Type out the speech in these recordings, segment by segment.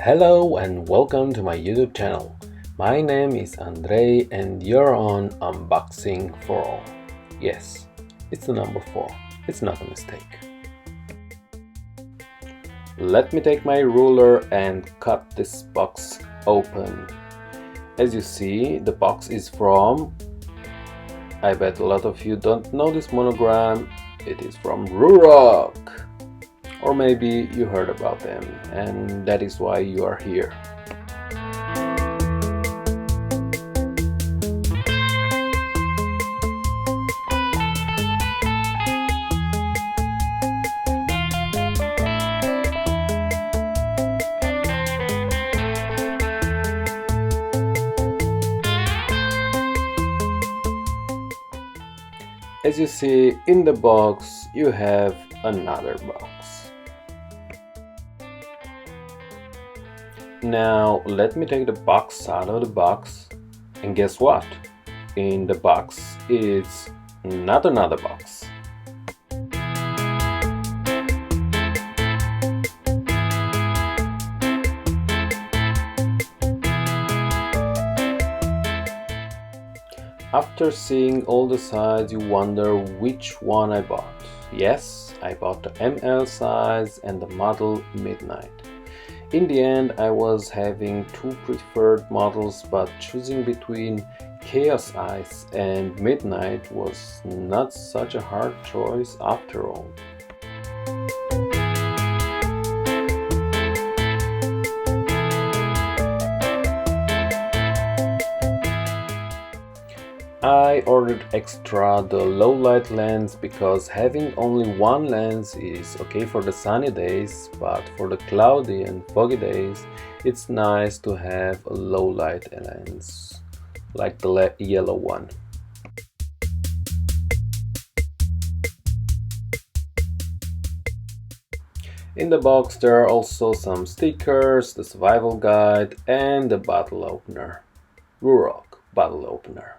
Hello and welcome to my YouTube channel. My name is Andrei and you're on Unboxing for All. Yes, it's the number 4. It's not a mistake. Let me take my ruler and cut this box open. As you see, the box is from, I bet a lot of you don't know this monogram, it is from Ruroc. Or maybe you heard about them and that is why you are here. As you see in the box, you have another box. Now let me take the box out of the box, and guess what? In the box is not another box. After seeing all the sides, you wonder which one I bought. Yes, I bought the ML size and the model Midnight. In the end, I was having two preferred models, but choosing between Chaos Ice and Midnight was not such a hard choice after all. I ordered extra the low light lens because having only one lens is okay for the sunny days, but for the cloudy and foggy days it's nice to have a low light lens like the yellow one. In the box there are also some stickers, the survival guide and the bottle opener. Ruroc bottle opener.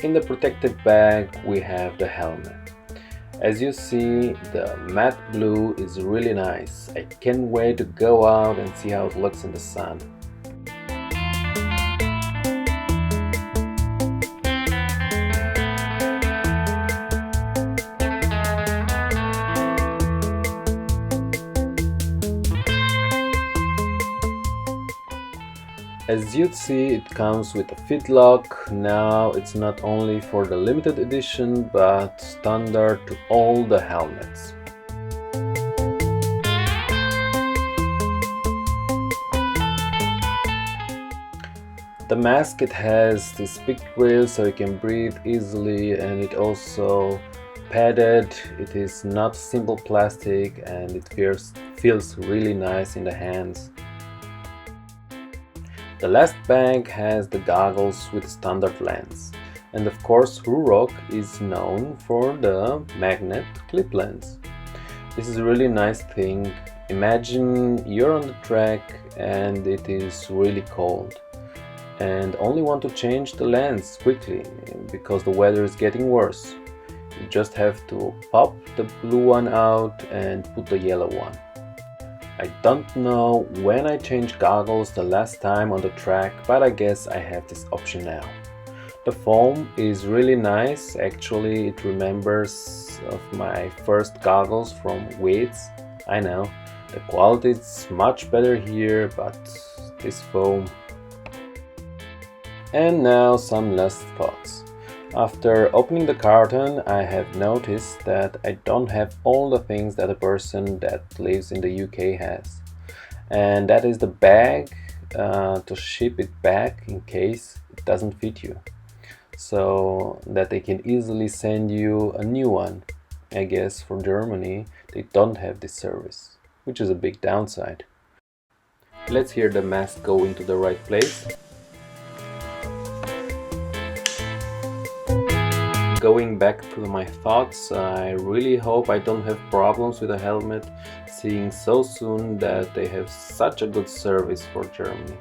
In the protective bag we have the helmet. As you see, the matte blue is really nice. I can't wait to go out and see how it looks in the sun. As you'd see, it comes with a fit lock. Now it's not only for the limited edition but standard to all the helmets. The mask, it has this big grill so you can breathe easily, and it also padded. It is not simple plastic and it feels really nice in the hands. The last bag has the goggles with standard lens, and of course Ruroc is known for the magnet clip lens. This is a really nice thing. Imagine you're on the track and it is really cold and only want to change the lens quickly because the weather is getting worse. You just have to pop the blue one out and put the yellow one. I don't know when I changed goggles the last time on the track, but I guess I have this option now. The foam is really nice. Actually, it remembers of my first goggles from Weights. I know, the quality is much better here, but this foam. And now some last thoughts. After opening the carton, I have noticed that I don't have all the things that a person that lives in the UK has. And that is the bag to ship it back in case it doesn't fit you. So that they can easily send you a new one. I guess for Germany they don't have this service, which is a big downside. Let's hear the mask go into the right place. Going back to my thoughts, I really hope I don't have problems with the helmet seeing so soon that they have such a good service for Germany.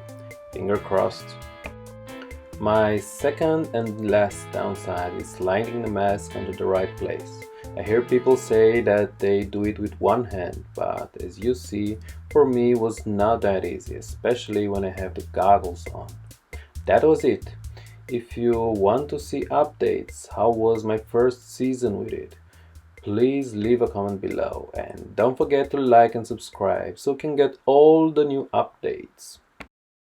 Finger crossed. My second and last downside is lining the mask onto the right place. I hear people say that they do it with one hand, but as you see, for me it was not that easy, especially when I have the goggles on. That was it. If you want to see updates, how was my first season with it? Please leave a comment below and don't forget to like and subscribe so you can get all the new updates.